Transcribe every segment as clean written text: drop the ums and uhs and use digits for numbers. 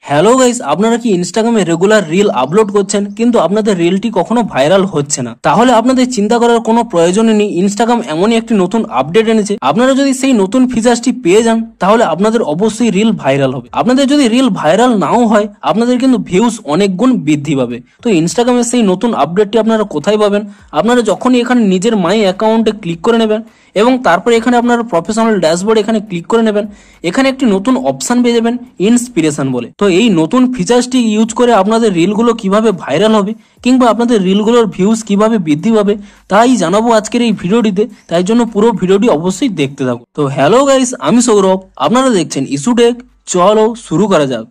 Hello guys, আপনারা কি ইনস্টাগ্রামে রেগুলার রিল আপলোড করছেন কিন্তু আপনাদের রিলটি কখনো ভাইরাল হচ্ছে না? তাহলে আপনাদের চিন্তা করার কোনো প্রয়োজনই নেই। ইনস্টাগ্রাম এমনই একটি নতুন আপডেট এনেছে, আপনারা যদি সেই নতুন ফিচারটি পেয়ে যান তাহলে আপনাদের অবশ্যই রিল ভাইরাল হবে। আপনাদের যদি রিল ভাইরাল নাও হয়, আপনাদের কিন্তু ভিউজ অনেক গুণ বৃদ্ধি পাবে। তো ইনস্টাগ্রামের সেই নতুন আপডেটটি আপনারা কোথায় পাবেন? আপনারা যখনই এখানে নিজের মাই অ্যাকাউন্টে ক্লিক করে নেবেন এবং তারপরে এখানে আপনারা প্রফেশনাল ড্যাশবোর্ড এখানে ক্লিক করে নেবেন, এখানে একটি নতুন অপশন পেয়ে যাবেন ইন্সপিরেশন বলে। তো এই নতুন ফিচার্সটি ইউজ করে আপনাদের রিলগুলো কিভাবে ভাইরাল হবে কিংবা আপনাদের রিলগুলোর ভিউজ কিভাবে বৃদ্ধি পাবে তাই জানাবো আজকের এই ভিডিওটিতে। তাই জন্য পুরো ভিডিওটি অবশ্যই দেখতে থাকুন। তো হ্যালো গাইস, আমি সৌরভ, আপনারা দেখছেন ইস্যু টেক। চলো শুরু করা যাক।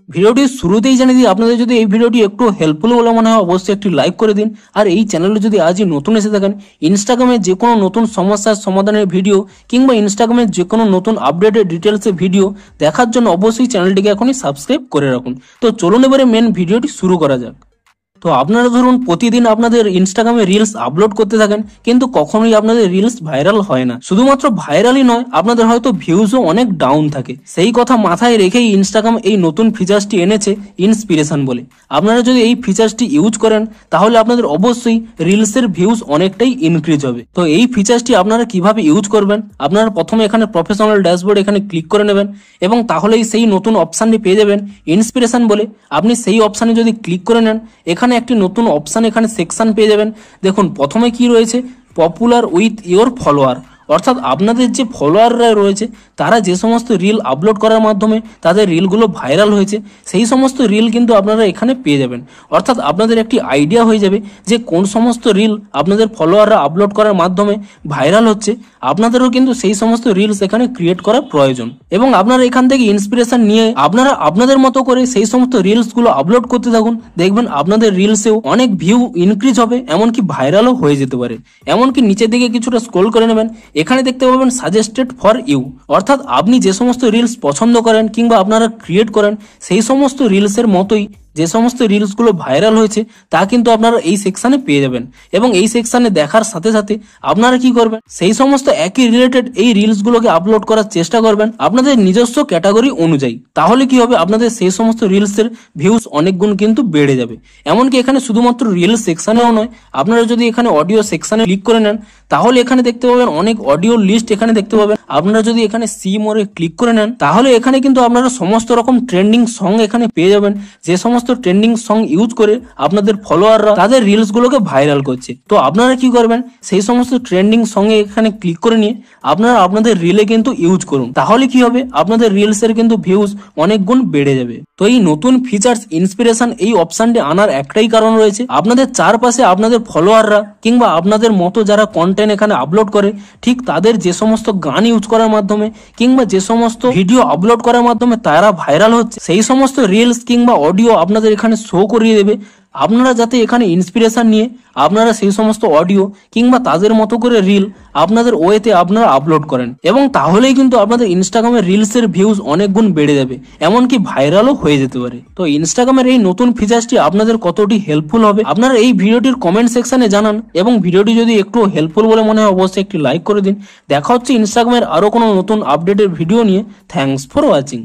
ভিডিওটি শুরুতেই জানিয়ে দিই, আপনাদের যদি এই ভিডিওটি একটু হেল্পফুল বলে মনে হয় অবশ্যই একটি লাইক করে দিন। আর এই চ্যানেলে যদি আজই নতুন এসে থাকেন, ইনস্টাগ্রামে যে কোনো নতুন সমস্যার সমাধানের ভিডিও কিংবা ইনস্টাগ্রামের যে কোনো নতুন আপডেটেড ডিটেলসের ভিডিও দেখার জন্য অবশ্যই চ্যানেলটিকে এখনই সাবস্ক্রাইব করে রাখুন। তো চলুন এবারে মেন ভিডিওটি শুরু করা যাক। তো আপনারা ধরুন প্রতিদিন আপনাদের ইনস্টাগ্রামে রিলস আপলোড করতে থাকেন কিন্তু কখনোই আপনাদের রিলস ভাইরাল হয় না। শুধুমাত্র ভাইরালই নয়, আপনাদের হয়তো ভিউজও অনেক ডাউন থাকে। সেই কথা মাথায় রেখেই ইনস্টাগ্রাম এই নতুন ফিচার্সটি এনেছে ইন্সপিরেশন বলে। আপনারা যদি এই ফিচার্সটি ইউজ করেন তাহলে আপনাদের অবশ্যই রিলসের ভিউজ অনেকটাই ইনক্রিজ হবে। তো এই ফিচার্সটি আপনারা কিভাবে ইউজ করবেন? আপনারা প্রথমে এখানে প্রফেশনাল ড্যাশবোর্ড এখানে ক্লিক করে নেবেন এবং তাহলেই সেই নতুন অপশানটি পেয়ে যাবেন ইন্সপিরেশন বলে। আপনি সেই অপশানে যদি ক্লিক করে নেন, এখানে একটি নতুন অপশন এখানে সেকশন পেয়ে যাবেন। দেখুন প্রথমে কি রয়েছে, পপুলার উইথ ইওর ফলোয়ার, অর্থাৎ আপনাদের যে ফলোয়াররা রয়েছে তারা যে সমস্ত রিল আপলোড করার মাধ্যমে তাদের রিলগুলো ভাইরাল হয়েছে সেই সমস্ত রিল কিন্তু আপনারা এখানে পেয়ে যাবেন। অর্থাৎ আপনাদের একটি আইডিয়া হয়ে যাবে যে কোন সমস্ত রিল আপনাদের ফলোয়াররা আপলোড করার মাধ্যমে ভাইরাল হচ্ছে। আপনাদেরও কিন্তু সেই সমস্ত রিলস এখানে ক্রিয়েট করা প্রয়োজন এবং আপনারা এখান থেকে ইন্সপিরেশন নিয়ে আপনারা আপনাদের মতো করে সেই সমস্ত রিলসগুলো আপলোড করতে থাকুন। দেখবেন আপনাদের রিলসেও অনেক ভিউ ইনক্রিজ হবে, এমনকি ভাইরালও হয়ে যেতে পারে। এমনকি নিচের দিকে কিছুটা স্ক্রল করে নেবেন, এখানে দেখতে পাবেন সাজেস্টেড ফর ইউ, অর্থাৎ আপনি যে সমস্ত রিলস পছন্দ করেন কিংবা আপনারা ক্রিয়েট করেন সেই সমস্ত রিলসের মতোই যে সমস্ত রিলসগুলো ভাইরাল হয়েছে তা কিন্তু আপনারা এই সেকশনে পেয়ে যাবেন। এবং এই সেকশনে দেখার সাথে সাথে আপনারা কি করবেন, সেই সমস্ত একই রিলেটেড এই রিলসগুলোকে আপলোড করার চেষ্টা করবেন আপনাদের নিজস্ব ক্যাটাগরি অনুযায়ী। তাহলে কি হবে, আপনাদের সেই সমস্ত রিলসের ভিউজ অনেক গুণ কিন্তু বেড়ে যাবে। এমনকি এখানে শুধুমাত্র রিলস সেকশনেও নয়, আপনারা যদি এখানে অডিও সেকশনে ক্লিক করে নেন তাহলে এখানে দেখতে পাবেন অনেক অডিও লিস্ট এখানে দেখতে পাবেন। আপনারা যদি এখানে সি মোরে ক্লিক করে নেন তাহলে এখানে কিন্তু আপনারা সমস্ত রকম ট্রেন্ডিং সং এখানে পেয়ে যাবেন, যে সমস্ত ট্রেন্ডিং সং ইউজ করে আপনাদের ফলোয়াররা তাদের রিলস গুলোকে ভাইরাল করছে। তো আপনারা কি করবেন, সেই সমস্ত ট্রেন্ডিং সং এ এখানে ক্লিক করে নিয়ে আপনারা আপনাদের রিলে কিন্তু ইউজ করুন। তাহলে কি হবে, আপনাদের রিলস এর কিন্তু ভিউজ অনেক গুণ বেড়ে যাবে। তো এই নতুন ফিচার্স ইন্সপিরেশন এই অপশনটি আনার একটাই কারণ রয়েছে, আপনাদের চারপাশে আপনাদের ফলোয়াররা কিংবা আপনাদের মতো যারা কন্টেন্ট এখানে আপলোড করে ঠিক তাদের যে সমস্ত গান ইউজ করার মাধ্যমে কিংবা যে সমস্ত ভিডিও আপলোড করার মাধ্যমে তারা ভাইরাল হচ্ছে সেই সমস্ত রিলস কিংবা অডিও আপনাদের এখানে শো করিয়ে দেবে। আপনারা যাতে এখানে ইন্সপিরেশন নিয়ে আপনারা সেই সমস্ত অডিও কিংবা তাদের মতো করে রিল আপনাদের ওয়েতে আপনারা আপলোড করেন এবং তাহলেই কিন্তু আপনাদের ইনস্টাগ্রামের রিলসের ভিউজ অনেক গুণ বেড়ে যাবে, এমনকি ভাইরালও হয়ে যেতে পারে। তো ইনস্টাগ্রামের এই নতুন ফিচার্সটি আপনাদের কতটি হেল্পফুল হবে আপনারা এই ভিডিওটির কমেন্ট সেকশনে জানান এবং ভিডিওটি যদি একটু হেল্পফুল বলে মনে হয় অবশ্যই একটি লাইক করে দিন। দেখা হচ্ছে ইনস্টাগ্রামের আরো কোনো নতুন আপডেটের ভিডিও নিয়ে। Thanks for watching.